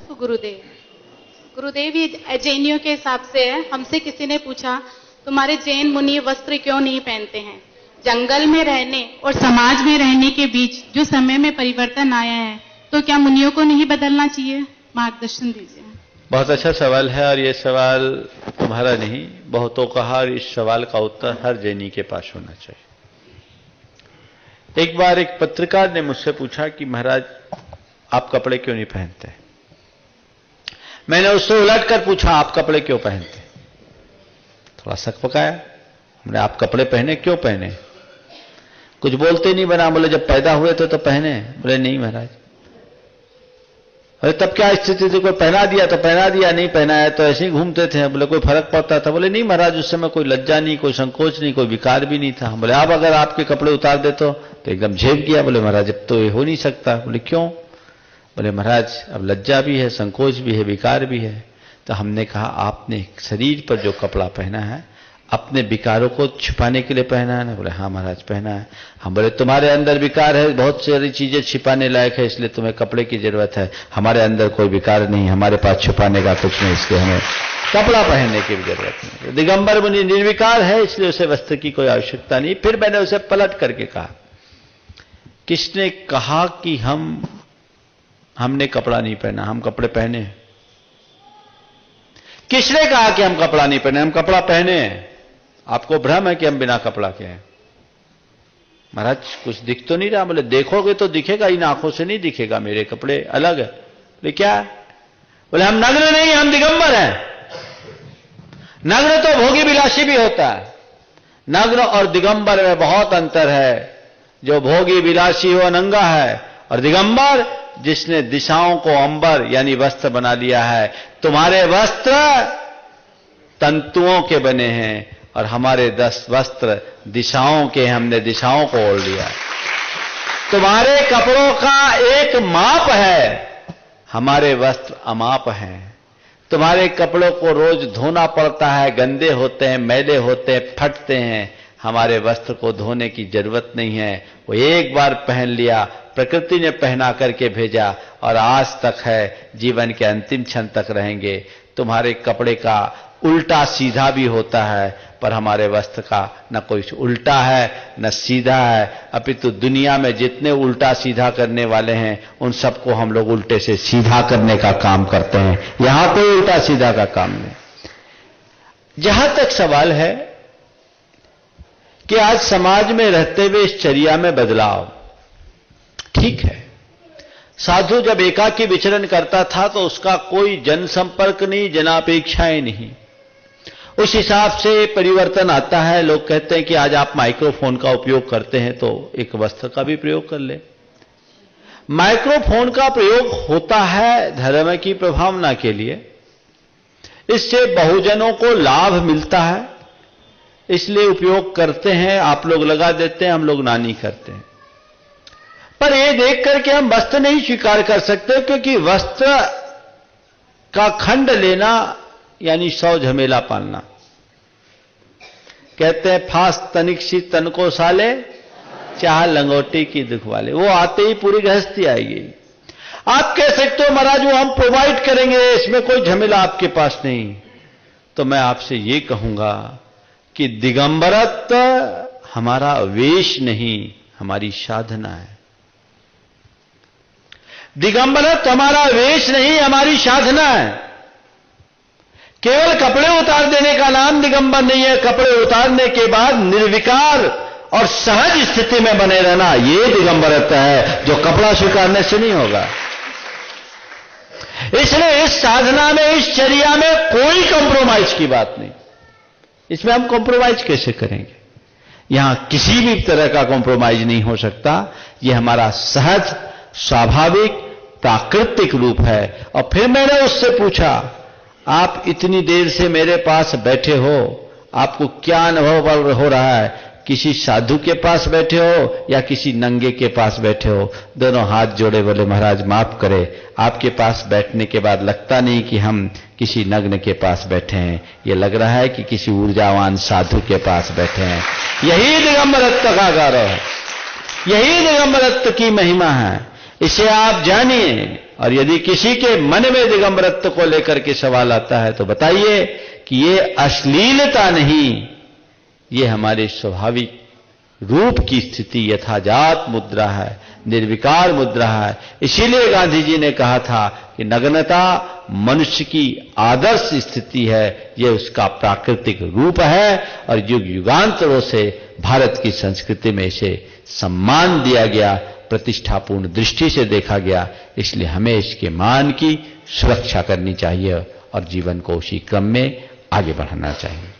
नमस्तु गुरुदेव। गुरुदेव, ये जैनियों के हिसाब से है। हमसे किसी ने पूछा, तुम्हारे जैन मुनि वस्त्र क्यों नहीं पहनते हैं? जंगल में रहने और समाज में रहने के बीच जो समय में परिवर्तन आया है, तो क्या मुनियों को नहीं बदलना चाहिए? मार्गदर्शन दीजिए। बहुत अच्छा सवाल है, और ये सवाल तुम्हारा नहीं, बहुतों का, और इस सवाल का उत्तर हर जैनी के पास होना चाहिए। एक बार एक पत्रकार ने मुझसे पूछा कि महाराज आप कपड़े क्यों नहीं पहनते? मैंने उससे उलट कर पूछा, आप कपड़े क्यों पहनते? थोड़ा शक पकाया। हमने आप कपड़े पहने, क्यों पहने? कुछ बोलते नहीं बना। बोले जब पैदा हुए थे तो पहने। बोले नहीं महाराज। अरे तब क्या स्थिति थी? कोई पहना दिया तो पहना दिया, नहीं पहनाया तो ऐसे ही घूमते थे। बोले कोई फर्क पड़ता था? बोले नहीं महाराज, उस समय कोई लज्जा नहीं, कोई संकोच नहीं, कोई विकार भी नहीं था। बोले आप अगर आपके कपड़े उतार दे तो एकदम झेप गया। बोले महाराज अब तो ये हो नहीं सकता। बोले क्यों? बोले महाराज अब लज्जा भी है, संकोच भी है, विकार भी है। तो हमने कहा आपने शरीर पर जो कपड़ा पहना है अपने विकारों को छिपाने के लिए पहना है ना? बोले हाँ महाराज पहना है। हम बोले तुम्हारे अंदर विकार है, बहुत सारी चीजें छिपाने लायक है, इसलिए तुम्हें कपड़े की जरूरत है। हमारे अंदर कोई विकार नहीं, हमारे पास छुपाने का कुछ नहीं, इसलिए हमें कपड़ा पहनने की भी जरूरत नहीं। दिगंबर मुनि निर्विकार है, इसलिए उसे वस्त्र की कोई आवश्यकता नहीं। फिर मैंने उसे पलट करके कहा, किसने कहा कि हमने कपड़ा नहीं पहना? हम कपड़े पहने। किसने कहा कि हम कपड़ा नहीं पहने? हम कपड़ा पहने। आपको भ्रम है कि हम बिना कपड़ा के हैं। महाराज कुछ दिख तो नहीं रहा। बोले देखोगे तो दिखेगा, इन आंखों से नहीं दिखेगा, मेरे कपड़े अलग है। बोले क्या? बोले हम नग्न नहीं, हम दिगंबर हैं। नग्न तो भोगी विलासी भी होता है, नग्न और दिगंबर में बहुत अंतर है। जो भोगी विलासी हो नंगा है, और दिगंबर जिसने दिशाओं को अंबर यानी वस्त्र बना लिया है। तुम्हारे वस्त्र तंतुओं के बने हैं और हमारे 10 वस्त्र दिशाओं के, हमने दिशाओं को ओढ़ लिया। तुम्हारे कपड़ों का एक माप है, हमारे वस्त्र अमाप हैं। तुम्हारे कपड़ों को रोज धोना पड़ता है, गंदे होते हैं, मैले होते हैं, फटते हैं। हमारे वस्त्र को धोने की जरूरत नहीं है, वो एक बार पहन लिया, प्रकृति ने पहना करके भेजा और आज तक है, जीवन के अंतिम क्षण तक रहेंगे। तुम्हारे कपड़े का उल्टा सीधा भी होता है, पर हमारे वस्त्र का न कोई उल्टा है न सीधा है, अपितु दुनिया में जितने उल्टा सीधा करने वाले हैं उन सबको हम लोग उल्टे से सीधा करने का काम करते हैं। यहां कोई उल्टा सीधा का काम नहीं। जहां तक सवाल है कि आज समाज में रहते हुए इस चर्या में बदलाव, ठीक है, साधु जब एकाकी विचरण करता था तो उसका कोई जनसंपर्क नहीं, जनापेक्षाएं नहीं, उस हिसाब से परिवर्तन आता है। लोग कहते हैं कि आज आप माइक्रोफोन का उपयोग करते हैं तो एक वस्त्र का भी प्रयोग कर ले। माइक्रोफोन का प्रयोग होता है धर्म की प्रभावना के लिए, इससे बहुजनों को लाभ मिलता है, इसलिए उपयोग करते हैं। आप लोग लगा देते हैं, हम लोग ना नहीं करते हैं। पर यह देख करके हम वस्त्र नहीं स्वीकार कर सकते, क्योंकि वस्त्र का खंड लेना यानी 100 झमेला पालना। कहते हैं फास तनिक सी तन को साले, चाह लंगोटी की दुख वाले। वो आते ही पूरी गृहस्थी आएगी। आप कह सकते हो महाराज वो हम प्रोवाइड करेंगे, इसमें कोई झमेला आपके पास नहीं। तो मैं आपसे ये कहूंगा कि दिगंबरत्व हमारा वेश नहीं, हमारी साधना है। दिगंबरत्व हमारा वेश नहीं, हमारी साधना है। केवल कपड़े उतार देने का नाम दिगंबर नहीं है। कपड़े उतारने के बाद निर्विकार और सहज स्थिति में बने रहना, यह दिगंबरत्व है, जो कपड़ा स्वीकारने से नहीं होगा। इसलिए इस साधना में, इस चर्या में कोई कंप्रोमाइज की बात नहीं। इसमें हम कंप्रोमाइज कैसे करेंगे? यहां किसी भी तरह का कंप्रोमाइज नहीं हो सकता। यह हमारा सहज, स्वाभाविक, प्राकृतिक रूप है। और फिर मैंने उससे पूछा, आप इतनी देर से मेरे पास बैठे हो, आपको क्या अनुभव हो रहा है? किसी साधु के पास बैठे हो या किसी नंगे के पास बैठे हो? दोनों हाथ जोड़े, बोले महाराज माफ करे, आपके पास बैठने के बाद लगता नहीं कि हम किसी नग्न के पास बैठे हैं, ये लग रहा है कि किसी ऊर्जावान साधु के पास बैठे हैं। यही दिगंबरत्व का गौरव है, यही दिगंबरत्व की महिमा है। इसे आप जानिए और यदि किसी के मन में दिगंबरत्व को लेकर के सवाल आता है तो बताइए कि ये अश्लीलता नहीं, ये हमारे स्वाभाविक रूप की स्थिति यथाजात मुद्रा है, निर्विकार मुद्रा है। इसीलिए गांधी जी ने कहा था कि नग्नता मनुष्य की आदर्श स्थिति है, यह उसका प्राकृतिक रूप है और युग युगांतरों से भारत की संस्कृति में इसे सम्मान दिया गया, प्रतिष्ठापूर्ण दृष्टि से देखा गया। इसलिए हमें इसके मान की सुरक्षा करनी चाहिए और जीवन को उसी क्रम में आगे बढ़ाना चाहिए।